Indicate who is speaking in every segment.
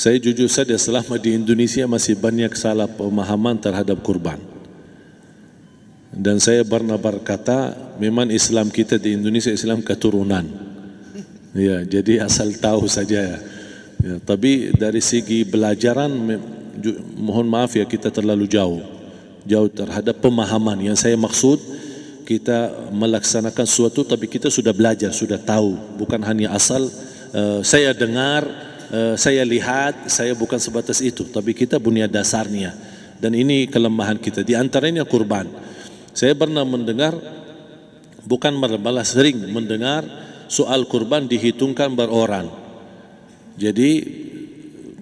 Speaker 1: Saya jujur saja selama di Indonesia masih banyak salah pemahaman terhadap kurban. Dan saya pernah berkata, memang Islam kita di Indonesia Islam keturunan. Ya, jadi asal tahu saja ya. Ya, tapi dari segi belajaran, mohon maaf ya, kita terlalu jauh terhadap pemahaman. Yang saya maksud, kita melaksanakan sesuatu tapi kita sudah belajar, sudah tahu, bukan hanya asal saya dengar, saya lihat, saya bukan sebatas itu, tapi kita punya dasarnya. Dan ini kelemahan kita, di antaranya kurban. Saya pernah mendengar, bukan malah sering mendengar soal kurban dihitungkan beroran. Jadi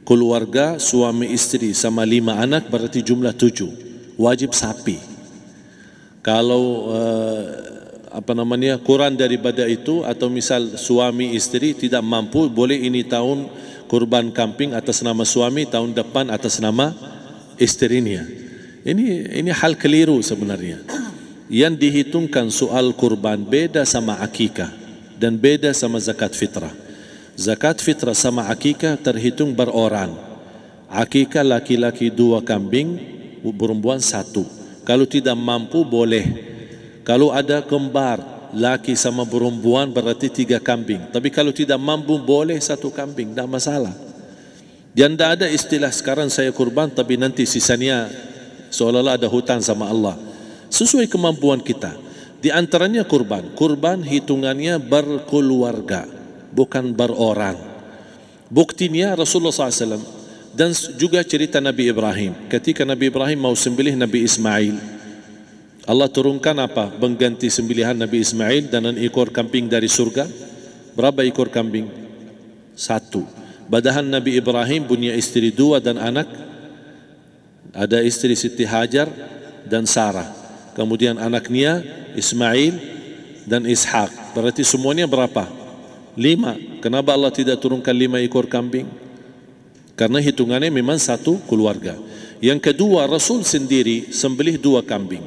Speaker 1: keluarga suami istri sama 5 anak berarti jumlah 7, wajib sapi. Kalau kurang daripada itu, atau misal suami istri tidak mampu, boleh ini tahun kurban kambing atas nama suami, tahun depan atas nama istrinya. Ini hal keliru sebenarnya. Yang dihitungkan soal kurban beda sama akikah dan beda sama zakat fitrah. Zakat fitrah sama akikah terhitung beroran. Akikah laki-laki 2 kambing, perempuan 1. Kalau tidak mampu boleh. Kalau ada kembar laki sama perempuan berarti 3 kambing. Tapi kalau tidak mampu boleh 1 kambing, tidak masalah. Dan tidak ada istilah sekarang saya kurban tapi nanti sisanya seolah-olah ada hutang sama Allah. Sesuai kemampuan kita. Di antaranya kurban. Kurban hitungannya berkeluarga, bukan beroran. Buktinya Rasulullah SAW dan juga cerita Nabi Ibrahim. Ketika Nabi Ibrahim mau sembelih Nabi Ismail, Allah turunkan apa? Mengganti sembelihan Nabi Ismail dengan ekor kambing dari surga. Berapa ekor kambing? 1. Padahal Nabi Ibrahim punya istri 2 dan anak. Ada istri Siti Hajar dan Sarah. Kemudian anaknya Ismail dan Ishak. Berarti semuanya berapa? 5. Kenapa Allah tidak turunkan 5 ekor kambing? Karena hitungannya memang 1 keluarga. Yang kedua, Rasul sendiri sembelih 2 kambing.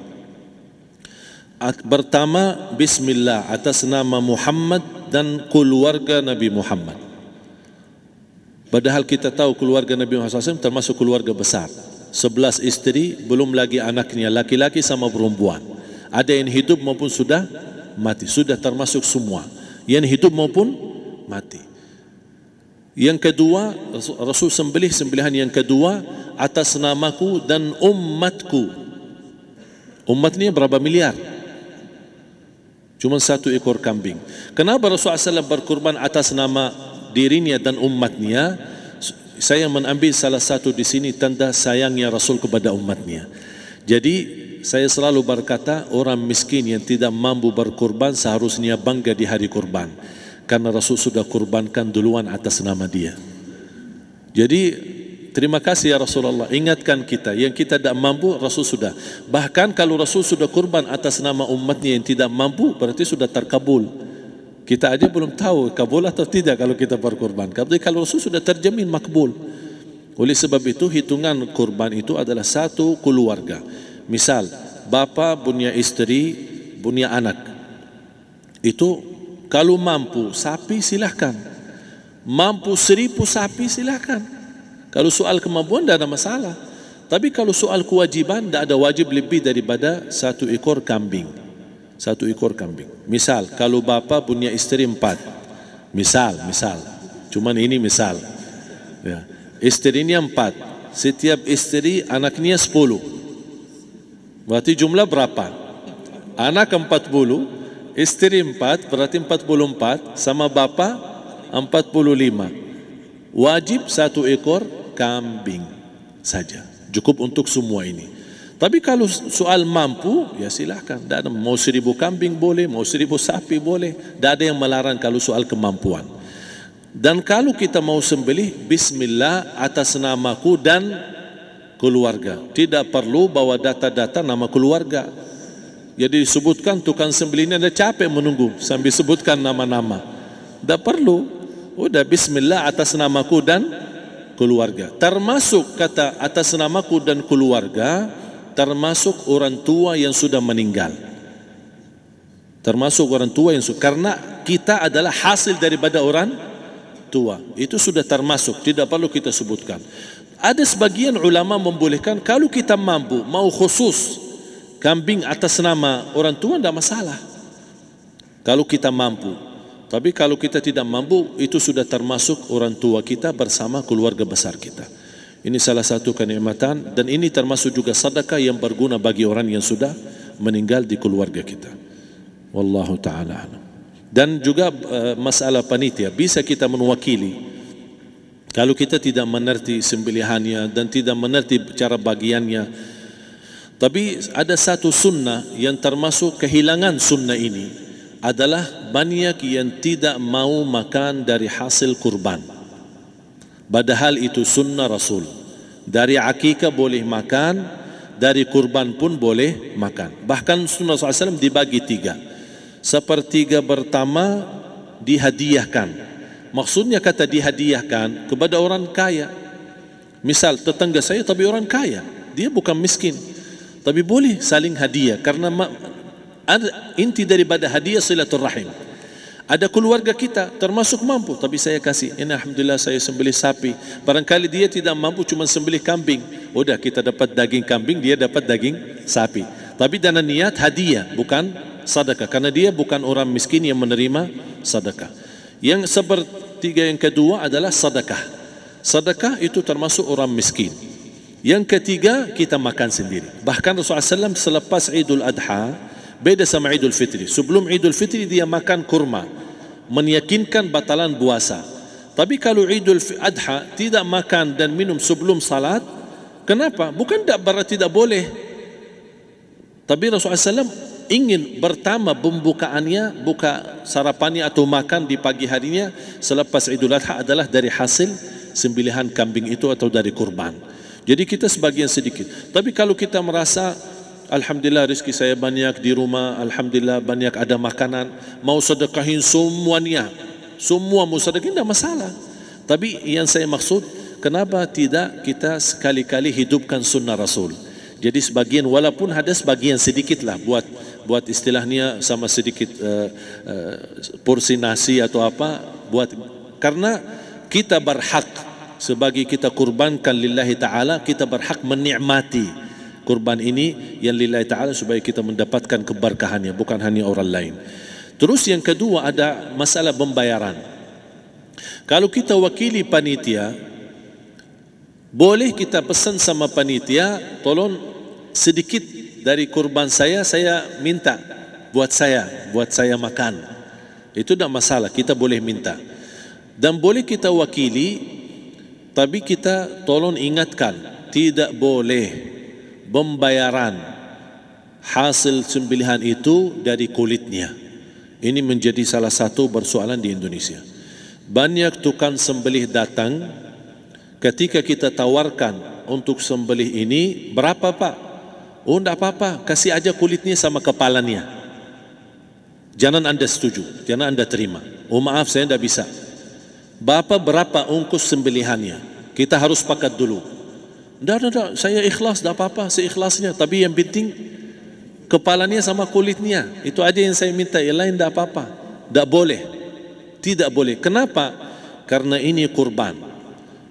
Speaker 1: Pertama, Bismillah atas nama Muhammad dan keluarga Nabi Muhammad. Padahal kita tahu keluarga Nabi Muhammad SAW termasuk keluarga besar. 11 istri, belum lagi anaknya, laki-laki sama perempuan. Ada yang hidup maupun sudah mati, sudah termasuk semua. Yang hidup maupun mati. Yang kedua, Rasul sembelih sembelihan yang kedua atas namaku dan umatku. Umatnya berapa miliar? Cuma 1 ekor kambing. Kenapa Rasulullah SAW berkurban atas nama dirinya dan umatnya? Saya mengambil salah satu di sini tanda sayangnya Rasul kepada umatnya. Jadi saya selalu berkata, orang miskin yang tidak mampu berkurban seharusnya bangga di hari kurban, karena Rasul sudah kurbankan duluan atas nama dia. Jadi terima kasih ya Rasulullah, ingatkan kita. Yang kita tidak mampu, Rasul sudah. Bahkan kalau Rasul sudah kurban atas nama umatnya yang tidak mampu, berarti sudah terkabul. Kita aja belum tahu kabul atau tidak kalau kita berkurban. Tapi kalau Rasul sudah terjamin makbul. Oleh sebab itu hitungan kurban itu adalah 1 keluarga. Misal, bapa punya istri, punya anak. Itu kalau mampu sapi silahkan. Mampu 1000 sapi silahkan. Kalau soal kemampuan tidak ada masalah. Tapi kalau soal kewajiban, tidak ada wajib lebih daripada 1 ekor kambing. 1 ekor kambing. Misal, kalau bapa punya istri 4. Misal. Cuman ini misal. Ya. Istrinya 4. Setiap istri anaknya 10. Berarti jumlah berapa? Anak 40, istri 4, berarti 44, sama bapa 45. Wajib 1 ekor kambing saja. Cukup untuk semua ini. Tapi kalau soal mampu, ya silahkan. Mau 1000 kambing boleh, mau 1000 sapi boleh. Tidak ada yang melarang kalau soal kemampuan. Dan kalau kita mau sembelih, Bismillah atas namaku dan keluarga. Tidak perlu bawa data-data nama keluarga. Jadi disebutkan tukang sembelihnya ada capek menunggu sambil sebutkan nama-nama. Tidak perlu. Udah Bismillah atas namaku dan keluarga. Termasuk kata atas namaku dan keluarga, termasuk orang tua yang sudah meninggal. Termasuk orang tua yang sudah, karena kita adalah hasil daripada orang tua. Itu sudah termasuk, tidak perlu kita sebutkan. Ada sebagian ulama membolehkan kalau kita mampu, mau khusus kambing atas nama orang tua, tidak masalah. Kalau kita mampu. Tapi kalau kita tidak mampu, itu sudah termasuk orang tua kita bersama keluarga besar kita. Ini salah satu kenikmatan, dan ini termasuk juga sedekah yang berguna bagi orang yang sudah meninggal di keluarga kita. Wallahu ta'ala a'lam. Dan juga masalah panitia, bisa kita mewakili. Kalau kita tidak mengerti sembelihannya dan tidak mengerti cara bagiannya. Tapi ada satu sunnah yang termasuk kehilangan sunnah ini, adalah banyak yang tidak mau makan dari hasil kurban. Padahal itu sunnah Rasul. Dari akikah boleh makan, dari kurban pun boleh makan. Bahkan sunnah SAW dibagi 3. Sepertiga pertama dihadiahkan. Maksudnya kata dihadiahkan kepada orang kaya. Misal tetangga saya tapi orang kaya, dia bukan miskin, tapi boleh saling hadiah. Karena inti daripada hadiah silaturrahim. Ada keluarga kita termasuk mampu, tapi saya kasih, ini alhamdulillah saya sembelih sapi. Barangkali dia tidak mampu, cuma sembelih kambing. Udah, kita dapat daging kambing, dia dapat daging sapi. Tapi dengan niat hadiah, bukan sedekah. Karena dia bukan orang miskin yang menerima sedekah. Yang sepertiga yang kedua adalah sedekah. Sedekah itu termasuk orang miskin. Yang ketiga, kita makan sendiri. Bahkan Rasulullah SAW selepas Idul Adha, beda sama Idul Fitri. Sebelum Idul Fitri dia makan kurma, meyakinkan batalan puasa. Tapi kalau Idul Adha tidak makan dan minum sebelum salat, kenapa? Bukan berarti tidak boleh. Tapi Rasulullah SAW ingin pertama pembukaannya, buka sarapannya atau makan di pagi harinya selepas Idul Adha adalah dari hasil sembelihan kambing itu atau dari kurban. Jadi kita sebagian sedikit. Tapi kalau kita merasa alhamdulillah rezeki saya banyak di rumah, alhamdulillah banyak ada makanan, mau sedekahin semuanya, semua mau sedekahin, tidak masalah. Tapi yang saya maksud, kenapa tidak kita sekali-kali hidupkan sunnah Rasul? Jadi sebagian, walaupun ada sebagian sedikit lah, buat istilahnya sama sedikit porsi nasi atau apa, karena kita berhak sebagai kita kurbankan lillahi ta'ala, kita berhak menikmati kurban ini yang lillahi ta'ala supaya kita mendapatkan keberkahannya, bukan hanya orang lain. Terus yang kedua ada masalah pembayaran. Kalau kita wakili panitia, boleh kita pesan sama panitia, tolong sedikit dari kurban saya minta buat saya makan. Itu tidak masalah, kita boleh minta. Dan boleh kita wakili, tapi kita tolong ingatkan, tidak boleh pembayaran hasil sembelihan itu dari kulitnya. Ini menjadi salah satu persoalan di Indonesia. Banyak tukang sembelih datang, ketika kita tawarkan untuk sembelih ini, berapa Pak? Oh tidak apa-apa, kasih aja kulitnya sama kepalanya. Jangan Anda setuju, jangan Anda terima. Oh maaf, saya tidak bisa. Bapak berapa ongkos sembelihannya? Kita harus sepakat dulu. Tidak, saya ikhlas, tidak apa-apa, seikhlasnya. Tapi yang penting kepalanya sama kulitnya. Itu aja yang saya minta, yang lain tidak apa-apa. Tidak boleh. Tidak boleh. Kenapa? Karena ini kurban.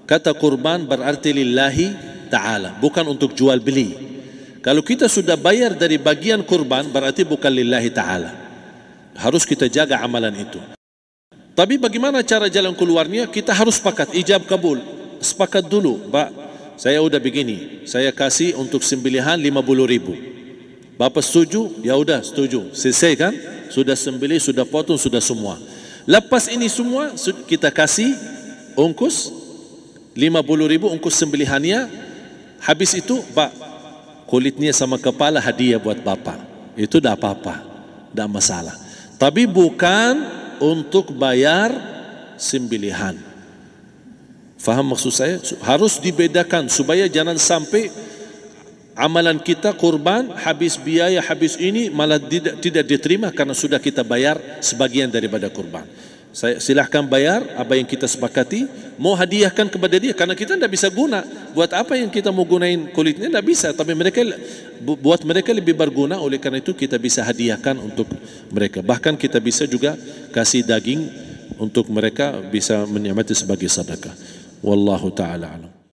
Speaker 1: Kata kurban berarti lillahi ta'ala, bukan untuk jual beli. Kalau kita sudah bayar dari bagian kurban, berarti bukan lillahi ta'ala. Harus kita jaga amalan itu. Tapi bagaimana cara jalan keluarnya? Kita harus sepakat, ijab kabul. Sepakat dulu, Pak, saya udah begini, saya kasih untuk sembelihan 50.000. Bapak setuju? Ya udah setuju. Selesai kan? Sudah sembelih, sudah potong, sudah semua. Lepas ini semua kita kasih ongkos 50.000 ongkos sembelihannya. Habis itu, Pak, kulitnya sama kepala hadiah buat Bapak. Itu dah apa-apa, dah masalah. Tapi bukan untuk bayar sembelihan. Faham maksud saya? Harus dibedakan supaya jangan sampai amalan kita kurban habis biaya, habis ini malah tidak diterima karena sudah kita bayar sebagian daripada kurban. Saya silahkan bayar apa yang kita sepakati, mau hadiahkan kepada dia karena kita tidak bisa guna. Buat apa yang kita mau gunain kulitnya, tidak bisa. Tapi mereka, buat mereka lebih berguna, oleh karena itu kita bisa hadiahkan untuk mereka. Bahkan kita bisa juga kasih daging untuk mereka bisa menikmati sebagai sedekah. Wallahu taala alam.